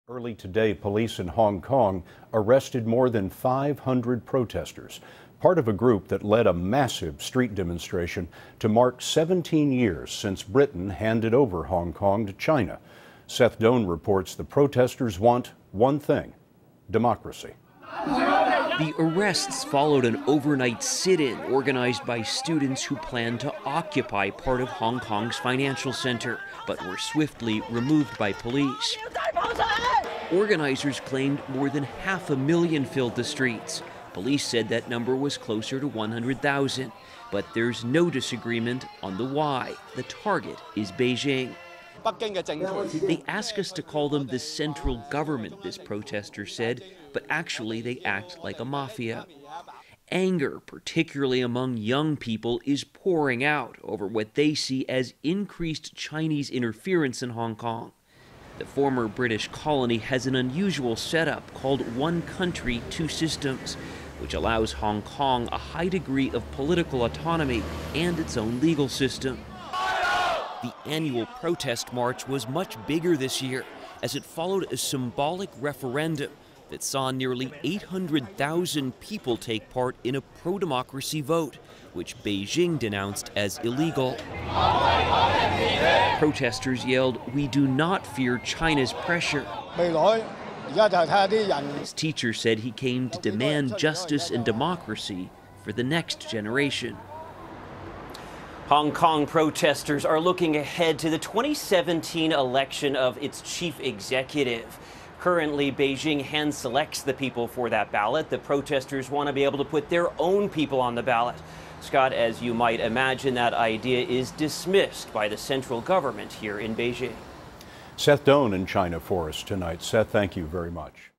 Early today, police in Hong Kong arrested more than 500 protesters, part of a group that led a massive street demonstration to mark 17 years since Britain handed over Hong Kong to China. Seth Doane reports the protesters want one thing: democracy. The arrests followed an overnight sit-in organized by students who planned to occupy part of Hong Kong's financial center, but were swiftly removed by police. Organizers claimed more than 500,000 filled the streets. Police said that number was closer to 100,000, but there's no disagreement on the why. The target is Beijing. They ask us to call them the central government, this protester said, but actually they act like a mafia. Anger, particularly among young people, is pouring out over what they see as increased Chinese interference in Hong Kong. The former British colony has an unusual setup called One Country, Two Systems, which allows Hong Kong a high degree of political autonomy and its own legal system. The annual protest march was much bigger this year, as it followed a symbolic referendum that saw nearly 800,000 people take part in a pro-democracy vote, which Beijing denounced as illegal. Protesters yelled, "We do not fear China's pressure." His teacher said he came to demand justice and democracy for the next generation. Hong Kong protesters are looking ahead to the 2017 election of its chief executive. Currently, Beijing hand selects the people for that ballot. The protesters want to be able to put their own people on the ballot. Scott, as you might imagine, that idea is dismissed by the central government here in Beijing. Seth Doane in China for us tonight. Seth, thank you very much.